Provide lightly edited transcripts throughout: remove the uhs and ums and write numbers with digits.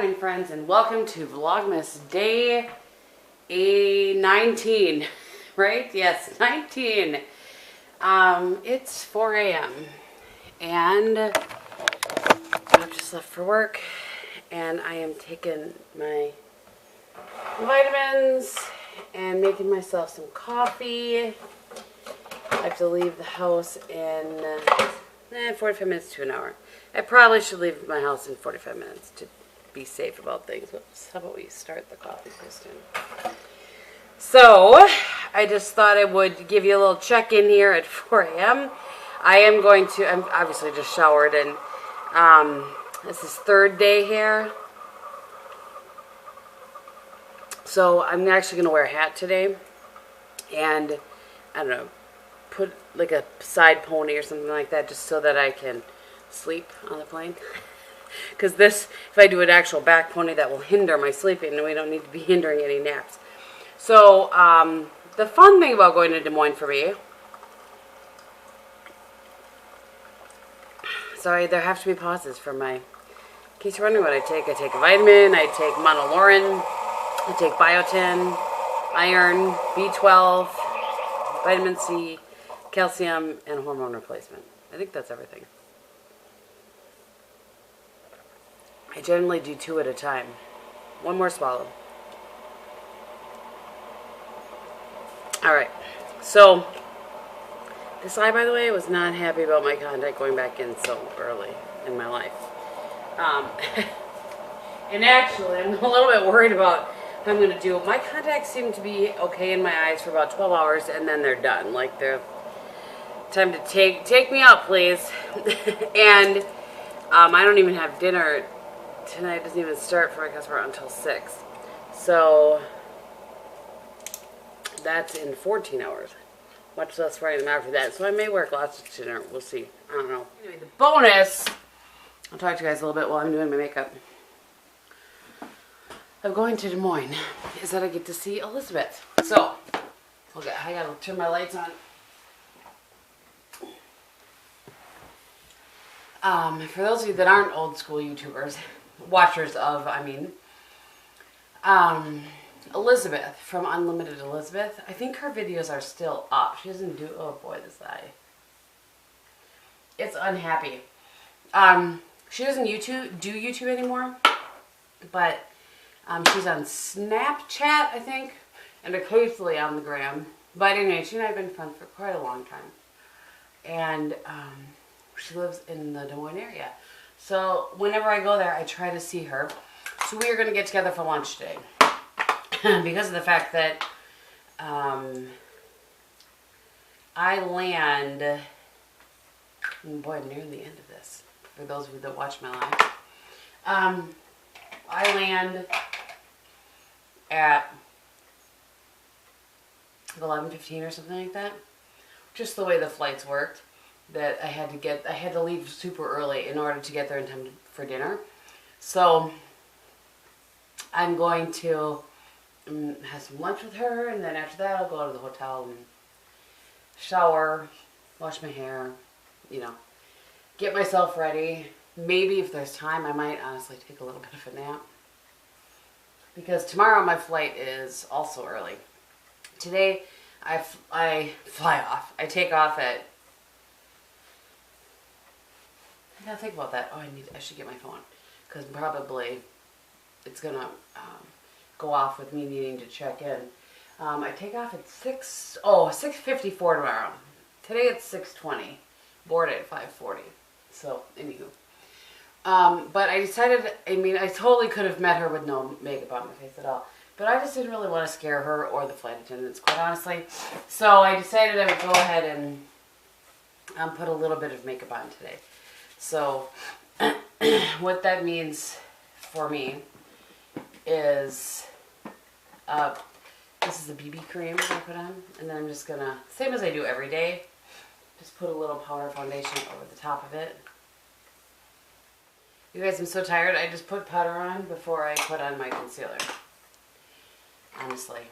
morning, friends, and welcome to Vlogmas day 19, right? Yes, 19. It's 4 a.m. and I've just left for work, and I am taking my vitamins and making myself some coffee. I have to leave the house in 45 minutes to an hour. I probably should leave my house in 45 minutes to be safe about things. Whoops. How about we start the coffee, Kristin? So, I just thought I would give you a little check-in here at 4 a.m. I'm obviously just showered, and this is third day here. So, I'm actually going to wear a hat today, and, I don't know, put like a side pony or something like that just so that I can sleep on the plane. Because if I do an actual back pony, that will hinder my sleeping, and we don't need to be hindering any naps. So, the fun thing about going to Des Moines for me, sorry, there have to be pauses for in case you're wondering what I take a vitamin, I take monolaurin, I take biotin, iron, B12, vitamin C, calcium, and hormone replacement. I think that's everything. I generally do 2 at a time. One more swallow. Alright, so this eye, by the way, was not happy about my contact going back in so early in my life. And actually, I'm a little bit worried about what I'm going to do. My contacts seem to be okay in my eyes for about 12 hours, and then they're done. Like, they're time to take me out, please. And I don't even have dinner tonight. Doesn't even start for my customer until 6. So that's in 14 hours. Much less writing them after that. So I may wear glasses to dinner. We'll see. I don't know. Anyway, the bonus, I'll talk to you guys a little bit while I'm doing my makeup, of going to Des Moines is that I get to see Elizabeth. So, okay, I gotta turn my lights on. For those of you that aren't old school YouTubers, watchers of, Elizabeth from Unlimited Elizabeth, I think her videos are still up. She doesn't do, oh boy, this eye. It's unhappy. She doesn't do YouTube anymore, but she's on Snapchat, I think, and occasionally on the gram. But anyway, she and I have been friends for quite a long time. And she lives in the Des Moines area. So whenever I go there, I try to see her. So we are going to get together for lunch today. Because of the fact that I land, boy, I'm near the end of this, for those of you that watch my live. I land at 11:15 or something like that. Just the way the flights worked, that I had to leave super early in order to get there in time for dinner. So I'm going to have some lunch with her, and then after that I'll go to the hotel and shower, wash my hair, get myself ready. Maybe if there's time, I might honestly take a little bit of a nap. Because tomorrow my flight is also early. Today I fly off. I take off at, I gotta think about that. Oh, I should get my phone. Because probably it's gonna go off with me needing to check in. I take off at 6:54 tomorrow. Today it's 6:20. Board at 5:40. So, anywho. But I decided, I totally could have met her with no makeup on my face at all. But I just didn't really want to scare her or the flight attendants, quite honestly. So I decided I would go ahead and put a little bit of makeup on today. So what that means for me is, this is the BB cream that I put on. And then I'm just going to, same as I do every day, just put a little powder foundation over the top of it. You guys, I'm so tired. I just put powder on before I put on my concealer. Honestly.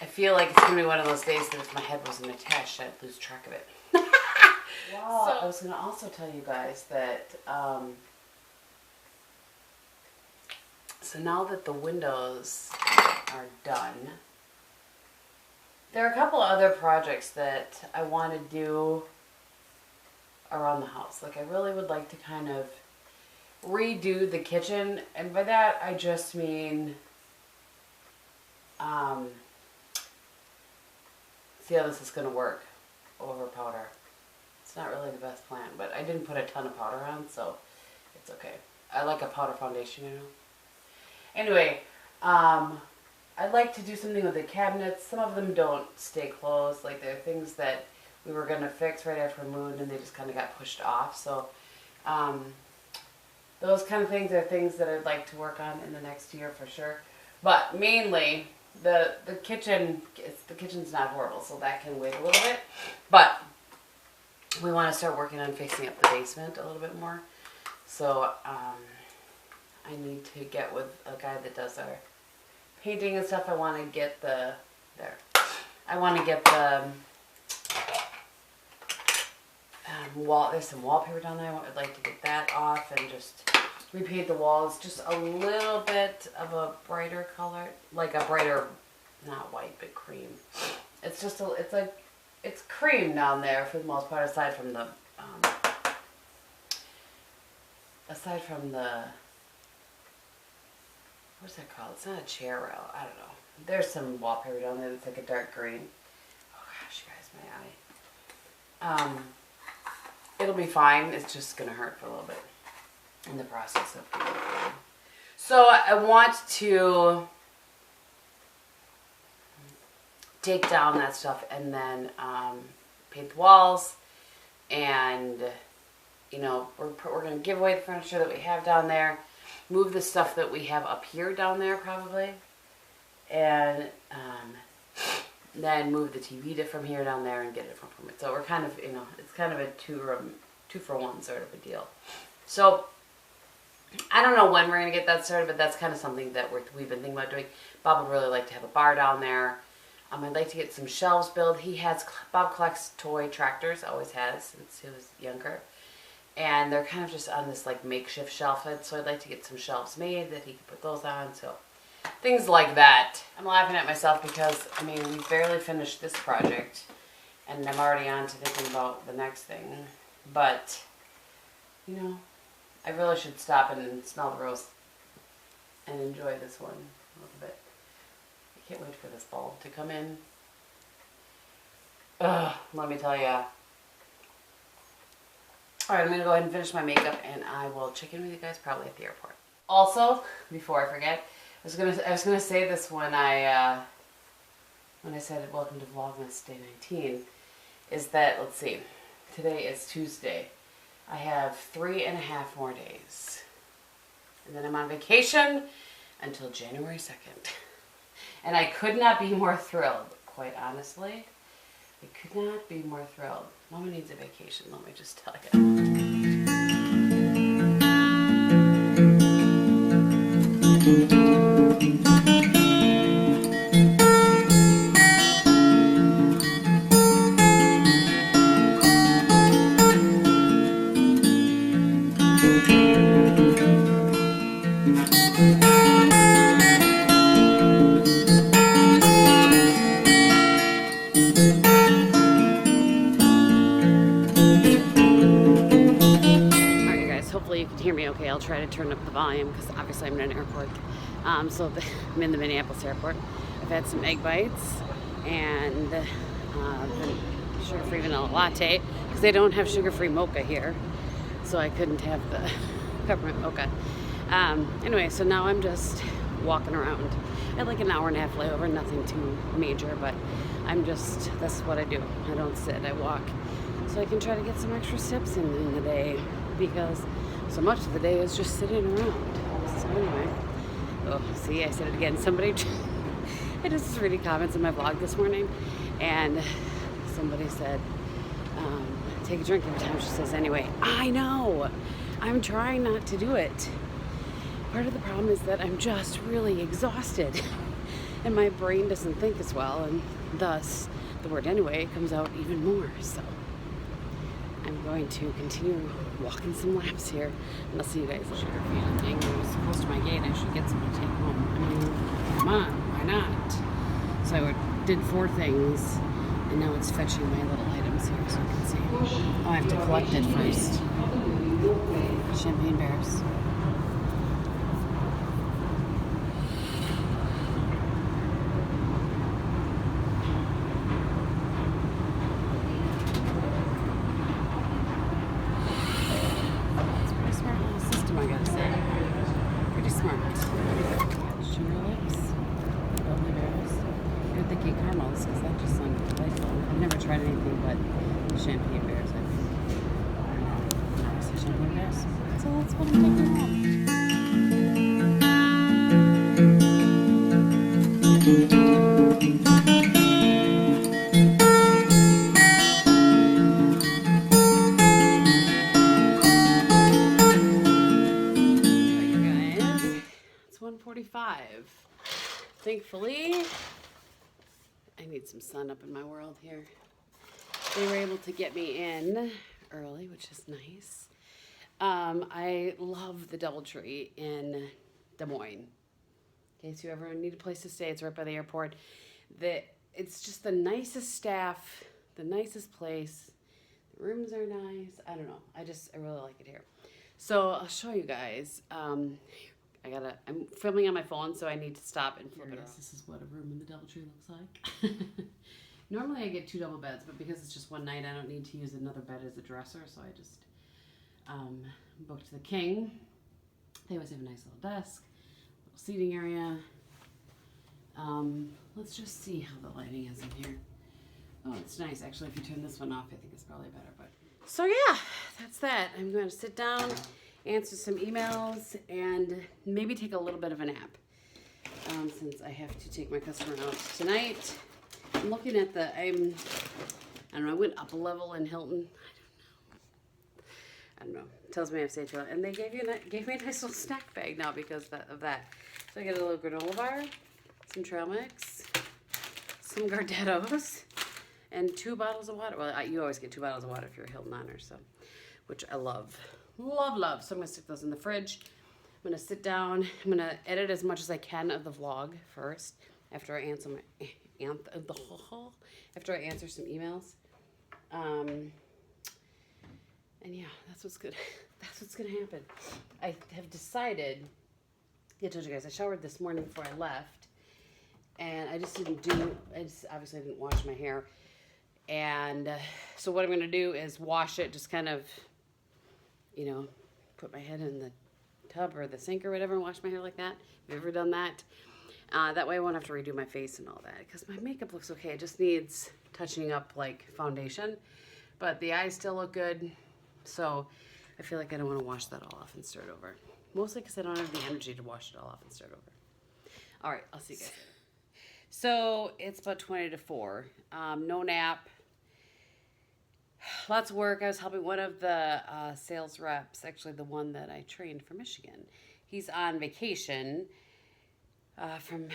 I feel like it's going to be one of those days that if my head wasn't attached, I'd lose track of it. Wow. So, I was going to also tell you guys that So now that the windows are done, there are a couple other projects that I want to do around the house. Like I really would like to kind of redo the kitchen, and by that I just mean see how this is going to work over powder. It's not really the best plan, but I didn't put a ton of powder on, so it's okay. I like a powder foundation, you know. Anyway, I'd like to do something with the cabinets. Some of them don't stay closed. Like they're things that we were going to fix right after we moved, and they just kind of got pushed off. So those kind of things are things that I'd like to work on in the next year for sure. But mainly the kitchen's not horrible, so that can wait a little bit. But we want to start working on fixing up the basement a little bit more. So I need to get with a guy that does our painting and stuff. I want to get the wall. There's some wallpaper down there. I'd like to get that off and just repaint the walls just a little bit of a brighter color, like a brighter, not white but cream. It's just it's cream down there for the most part, aside from the what's that called? It's not a chair rail. I don't know. There's some wallpaper down there that's like a dark green. Oh gosh, you guys, my eye. It'll be fine. It's just gonna hurt for a little bit in the process of doing it. So I want to take down that stuff and then paint the walls, and you know, we're gonna give away the furniture that we have down there, move the stuff that we have up here down there probably, and then move the TV from here down there and get it from it. So we're kind of, you know, it's kind of a two for one sort of a deal. So I don't know when we're going to get that started, but that's kind of something that we've been thinking about doing. Bob would really like to have a bar down there. I'd like to get some shelves built. Bob collects toy tractors, always has since he was younger. And they're kind of just on this like makeshift shelf. So I'd like to get some shelves made that he could put those on. So things like that. I'm laughing at myself because, I mean, we barely finished this project. And I'm already on to thinking about the next thing. But, you know, I really should stop and smell the rose and enjoy this one a little bit. I can't wait for this bulb to come in. Ugh, let me tell you. Alright, I'm going to go ahead and finish my makeup, and I will check in with you guys probably at the airport. Also, before I forget, I was gonna say this when I said welcome to Vlogmas Day 19, is that, let's see, today is Tuesday. I have 3.5 more days. And then I'm on vacation until January 2nd. And I could not be more thrilled, quite honestly. I could not be more thrilled. Mama needs a vacation, let me just tell you. Hopefully you can hear me okay. I'll try to turn up the volume because obviously I'm in an airport. So I'm in the Minneapolis airport. I've had some egg bites and sugar-free vanilla latte because they don't have sugar-free mocha here. So I couldn't have the peppermint mocha. Anyway, so now I'm just walking around. I had like an hour and a half layover, nothing too major, but that's what I do. I don't sit, I walk. So I can try to get some extra steps in the day, because so much of the day is just sitting around. So anyway, oh, see, I said it again. Somebody, I just was reading comments in my vlog this morning, and somebody said, take a drink every time she says anyway. I know, I'm trying not to do it. Part of the problem is that I'm just really exhausted, and my brain doesn't think as well, and thus the word anyway comes out even more. So I'm going to continue walking some laps here, and I'll see you guys later. Sugar feeling angry. It was close to my gate. I should get some to take home. I mean, come on, why not? So I did 4 things, and now it's fetching my little items here so you can see. Oh, I have to collect it first. Champagne bears. Champagne bears, I think. Champagne bears. So that's what I'm taking home. You guys, it's 1:45. Thankfully, I need some sun up in my world here. They were able to get me in early, which is nice. I love the DoubleTree in Des Moines. In case you ever need a place to stay, it's right by the airport. It's just the nicest staff, the nicest place. The rooms are nice. I don't know. I really like it here. So I'll show you guys. I'm filming on my phone, so I need to stop and flip it around. This is what a room in the DoubleTree looks like. Normally I get 2 double beds, but because it's just one night, I don't need to use another bed as a dresser, so I just booked the king. They always have a nice little desk, little seating area. Let's just see how the lighting is in here. Oh, it's nice. Actually, if you turn this one off, I think it's probably better. But so yeah, that's that. I'm going to sit down, answer some emails, and maybe take a little bit of a nap since I have to take my customer out tonight. I'm looking at I don't know, I went up a level in Hilton. I don't know. It tells me I have saved it. And they gave me a nice little snack bag now because of that. So I got a little granola bar, some trail mix, some Gardettos, and 2 bottles of water. Well, you always get 2 bottles of water if you're a Hilton Honor, so, which I love. Love. So I'm going to stick those in the fridge. I'm going to sit down. I'm going to edit as much as I can of the vlog first after I answer some emails. And yeah, that's what's gonna happen. I have decided, I told you guys, I showered this morning before I left, and I obviously didn't wash my hair. And so what I'm gonna do is wash it, just kind of, put my head in the tub or the sink or whatever and wash my hair like that. Have you ever done that? That way I won't have to redo my face and all that, because my makeup looks okay. It just needs touching up like foundation, but the eyes still look good. So I feel like I don't want to wash that all off and start over. Mostly because I don't have the energy to wash it all off and start over. All right, I'll see you guys. So it's about 20 to 4. No nap. Lots of work. I was helping one of the sales reps, actually the one that I trained for Michigan. He's on vacation from,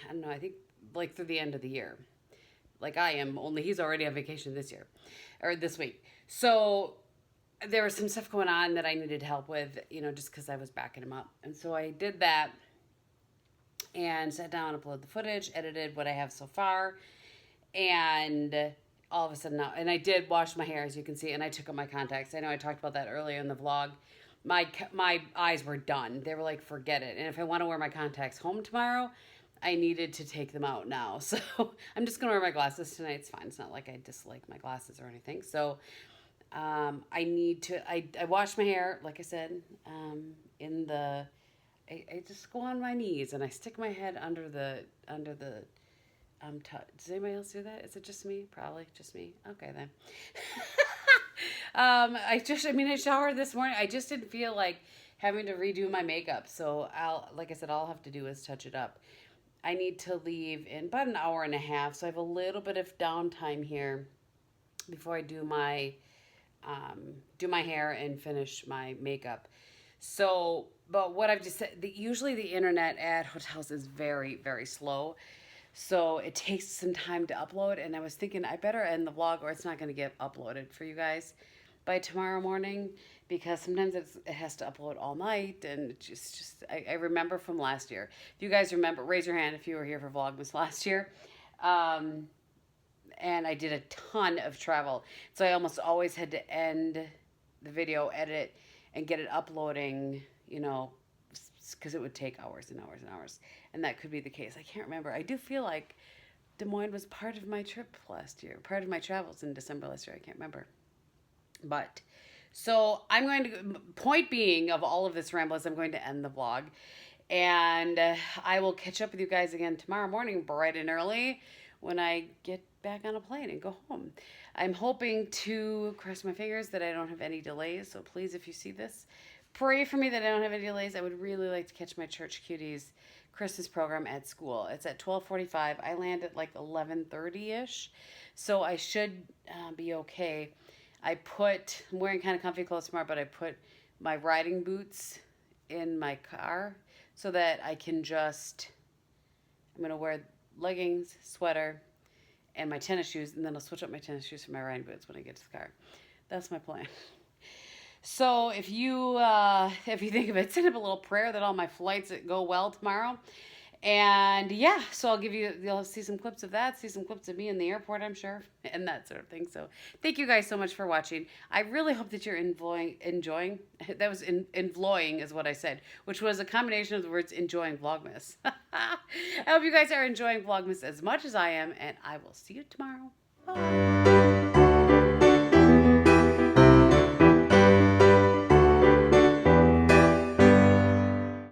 I don't know, I think like through the end of the year. Like I am, only he's already on vacation this week. So there was some stuff going on that I needed help with, just because I was backing him up. And so I did that and sat down, uploaded the footage, edited what I have so far. And all of a sudden now, and I did wash my hair, as you can see, and I took out my contacts. I know I talked about that earlier in the vlog. My eyes were done. They were like, forget it. And if I want to wear my contacts home tomorrow, I needed to take them out now. So I'm just going to wear my glasses tonight. It's fine. It's not like I dislike my glasses or anything. So I wash my hair, like I said, I just go on my knees and I stick my head under the does anybody else do that? Is it just me? Probably just me. Okay then. I showered this morning. I just didn't feel like having to redo my makeup. So like I said, all I'll have to do is touch it up. I need to leave in about an hour and a half. So I have a little bit of downtime here before I do my hair and finish my makeup. So, but what I've just said, usually the internet at hotels is very, very slow. So it takes some time to upload. And I was thinking I better end the vlog or it's not going to get uploaded for you guys. by tomorrow morning, because sometimes it has to upload all night, and it just I remember from last year. If you guys remember, raise your hand if you were here for Vlogmas last year. And I did a ton of travel, so I almost always had to end the video, edit, and get it uploading, you know, because it would take hours and hours and hours, and that could be the case. I can't remember. I do feel like Des Moines was part of my trip last year, part of my travels in December last year. I can't remember. But, so I'm going to, point being of all of this ramble is I'm going to end the vlog. And I will catch up with you guys again tomorrow morning, bright and early, when I get back on a plane and go home. I'm hoping to, cross my fingers, that I don't have any delays. So please, if you see this, pray for me that I don't have any delays. I would really like to catch my Church Cuties Christmas program at school. It's at 12:45. I land at like 11:30-ish. So I should be okay. I'm wearing kind of comfy clothes tomorrow, but I put my riding boots in my car so that I can I'm going to wear leggings, sweater, and my tennis shoes, and then I'll switch up my tennis shoes for my riding boots when I get to the car. That's my plan. So if you think of it, send up a little prayer that all my flights go well tomorrow. And yeah, so you'll see some clips of that, see some clips of me in the airport, I'm sure, and that sort of thing. So thank you guys so much for watching. I really hope that you're enjoying, that was enjoying is what I said, which was a combination of the words enjoying Vlogmas. I hope you guys are enjoying Vlogmas as much as I am, and I will see you tomorrow. Bye.